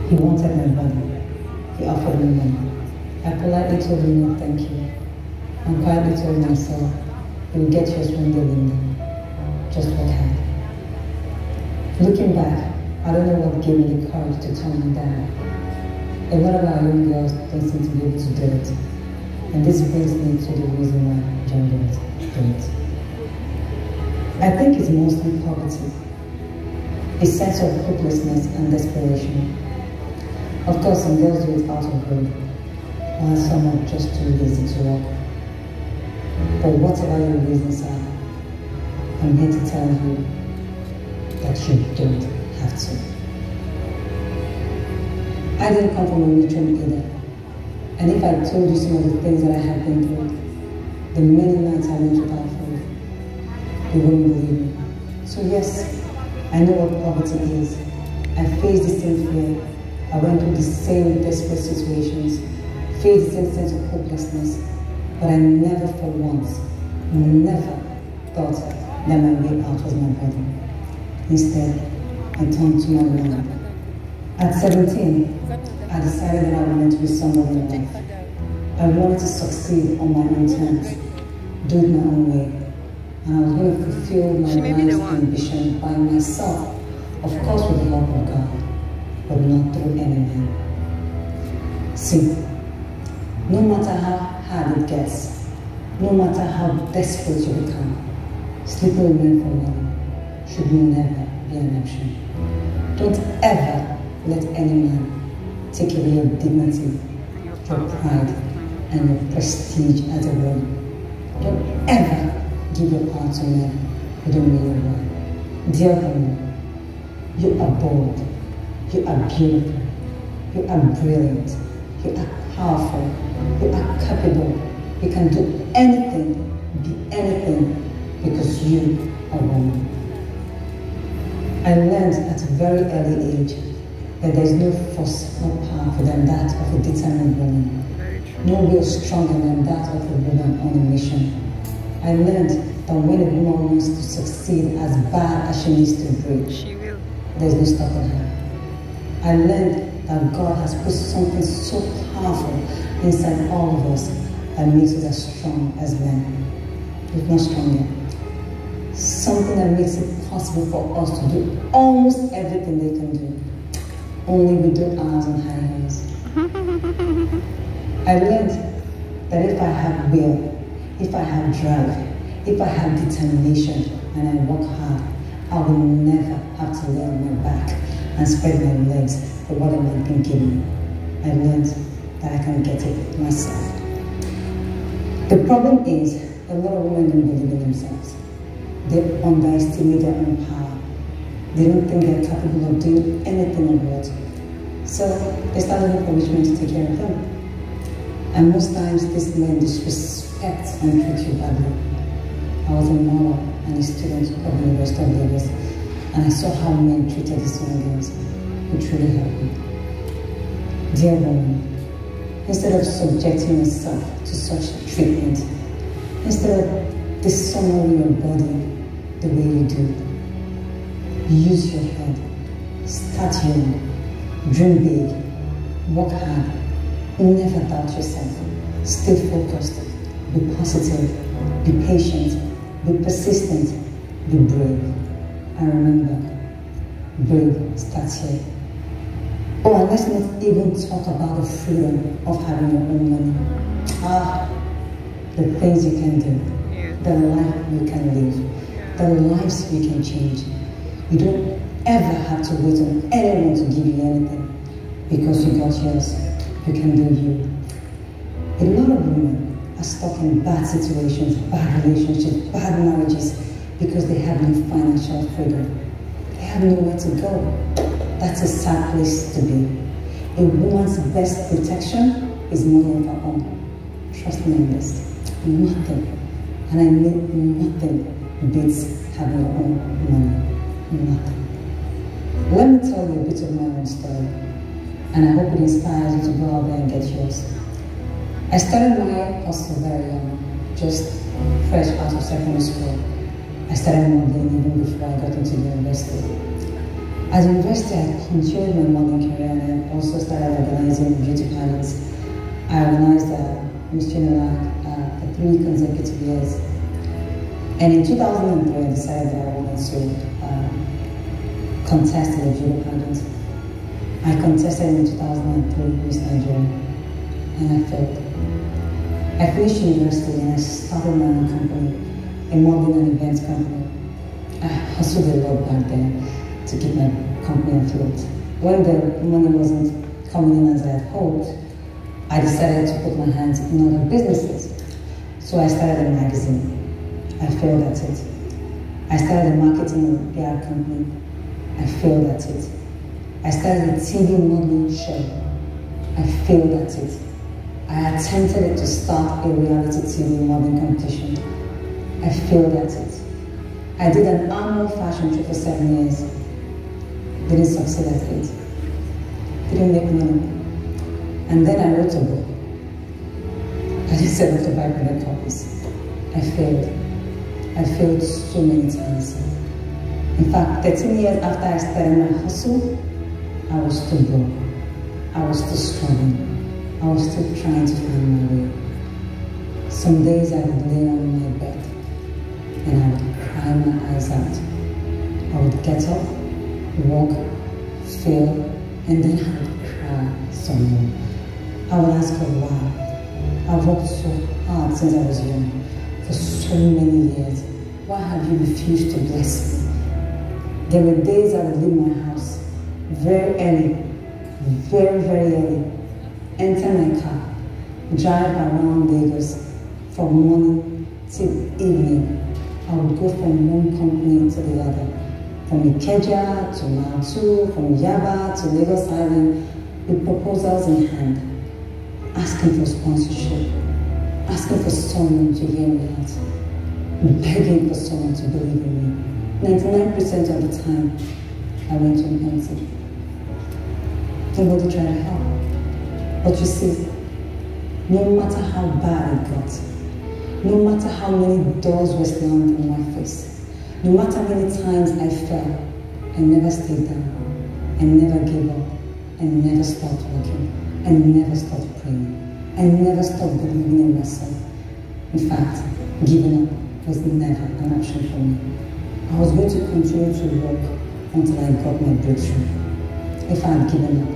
He wanted my body. He offered me money. I politely told him no, thank you. And quietly told myself, you will get yours one day, Linda. Just work hard. Looking back, I don't know what gave me the courage to turn him down. A lot of our young girls don't seem to be able to do it. And this brings me to the reason why young girls do it. I think it's mostly poverty, a sense of hopelessness and desperation. Of course, some girls do it out of greed, while some are just too lazy to work. But whatever your reasons are, I'm here to tell you that you don't have to. I didn't come from a neutral either. And if I told you some of the things that I have been through, the many nights I went without food, you wouldn't believe me. So yes, I know what poverty is. I faced the same fear. I went through the same desperate situations, faced the same sense of hopelessness, but I never for once, never thought that my way out was my body. Instead, I turned to my Lord. At 17, I decided that I wanted to be someone in life. I wanted to succeed on my own terms, do it my own way, and I was going to fulfill my life's ambition by myself, of course with the help of God, but not through any man. See, no matter how hard it gets, no matter how desperate you become, sleeping with men for money should never be an option. Don't ever let any man take away your dignity, your pride, and your prestige as a woman. Don't ever give your power to men who don't mean you well. Dear woman, you are bold, you are beautiful, you are brilliant, you are powerful, you are capable, you can do anything, be anything, because you are a woman. I learned at a very early age that there is no force more powerful than that of a determined woman. No will stronger than that of a woman on a mission. I learned that when a woman wants to succeed as bad as she needs to breathe, there's no stopping her. I learned that God has put something so powerful inside all of us that makes us as strong as men, if not stronger. Something that makes it possible for us to do almost everything they can do, only with their arms and high heels. I learned that if I have will, if I have drive, if I have determination and I work hard, I will never have to lay on my back and spread my legs for what a man can give me. I learned that I can get it myself. The problem is, a lot of women don't believe in themselves. They underestimate their own power. They don't think they're capable of doing anything of what. So they start looking for rich men to take care of them. And most times these men disrespect and treat you badly. I was a model and a student of the University of Lagos, and I saw how men treated these young girls. It really helped me. Dear woman, instead of subjecting yourself to such treatment, instead of dishonoring your body the way you do, use your head, start young, dream big, work hard, never doubt yourself, stay focused, be positive, be patient, be persistent, be brave. And remember, brave starts here. Oh, and let's not even talk about the freedom of having your own money. The things you can do, the life you can live, the lives you can change. You don't ever have to wait on anyone to give you anything, because you got yours. You can do you. A lot of women are stuck in bad situations, bad relationships, bad marriages, because they have no financial freedom. They have nowhere to go. That's a sad place to be. A woman's best protection is money of her own. Trust me on this. Nothing, and I mean nothing, beats having your own money. Nothing. Let me tell you a bit of my own story, and I hope it inspires you to go out there and get yours. I started my hustle very young, just fresh out of secondary school. I started modeling even before I got into the university. At university, I continued my modeling career and I also started organizing beauty pageants. I organized Miss Unilag for 3 consecutive years. And in 2003, I decided that I wanted to contest in the beauty pageant. I contested in 2003 Miss Nigeria, and I failed. I finished university and I started my own company, a modeling and events company. I hustled a lot back then to keep my company afloat. When the money wasn't coming in as I had hoped, I decided to put my hands in other businesses. So I started a magazine. I failed at it. I started a marketing and PR company. I failed at it. I started a TV modeling show. I failed at it. I attempted to start a reality TV modeling competition. I failed at it. I did an annual fashion show for 7 years. Didn't succeed at it. Didn't make money. And then I wrote a book. I just said to 500 copies. I failed. I failed so many times. In fact, 13 years after I started my hustle, I was still broke. I was still struggling. I was still trying to find my way. Some days I would lay on my bed and I would cry my eyes out. I would get up, walk, fail, and then I would cry some more. I would ask God why. I've worked so hard since I was young, for so many years. Why have you refused to bless me? There were days I would leave my house very early, very early, enter my car, drive around Lagos from morning till evening. I would go from one company to the other, from Ikeja to Mile 2, from Yaba to Lagos Island, with proposals in hand, asking for sponsorship, asking for someone to hear me out, begging for someone to believe in me. 99% of the time, I went to empty. Nobody tried to help. But you see, no matter how bad it got, no matter how many doors were slammed in my face, no matter how many times I fell, I never stayed down, I never gave up, I never stopped working, I never stopped praying, I never stopped believing in myself. In fact, giving up was never an option for me. I was going to continue to work until I got my breakthrough. If I had given up,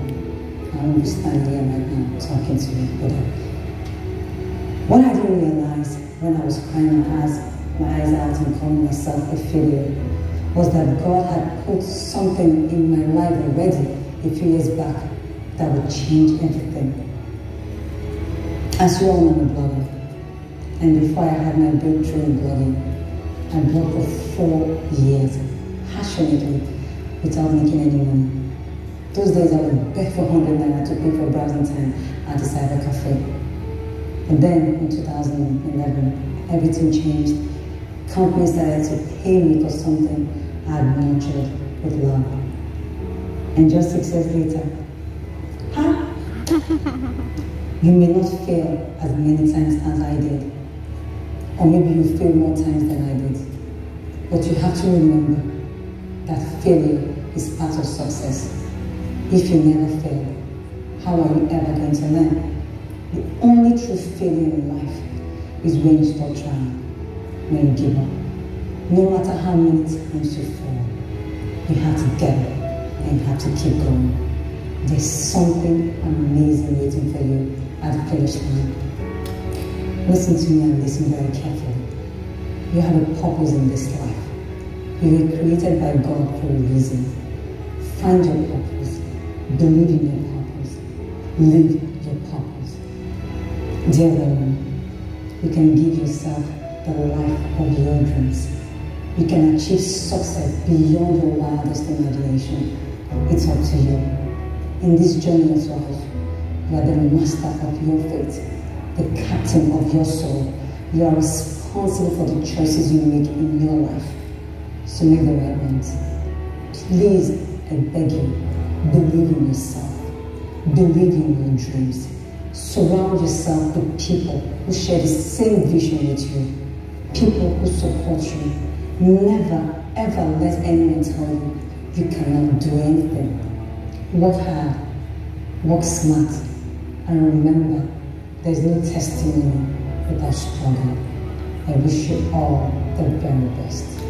I wouldn't be standing here right now talking to you. But what I didn't realize when I was crying my eyes out and calling myself a failure was that God had put something in my life already a few years back that would change everything. As you all know, I'm a blogger. And before I had my breakthrough in blogging, I blogged for 4 years, passionately, without making any money. Those days I would beg for 100 naira to pay for browsing time at the cyber cafe. And then in 2011, everything changed. Companies started to pay me for something I had nurtured with love. And just 6 years later, you may not fail as many times as I did. Or maybe you fail more times than I did. But you have to remember that failure is part of success. If you never fail, how are you ever going to learn? The only true failure in life is when you stop trying, when you give up. No matter how many times you fall, you have to get up and you have to keep going. There's something amazing waiting for you at the finish line. Listen to me and listen very carefully. You have a purpose in this life. You were created by God for a reason. Find your purpose. Believe in your purpose. Live your purpose. Dear woman, you can give yourself the life of your dreams. You can achieve success beyond your wildest imagination. It's up to you. In this journey of life, you are the master of your fate, the captain of your soul. You are responsible for the choices you make in your life. So make the right ones. Please, I beg you, believe in yourself. Believe in your dreams. Surround yourself with people who share the same vision with you. People who support you. Never, ever let anyone tell you you cannot do anything. Work hard, work smart, and remember, there's no testimony without struggle. I wish you all the very best.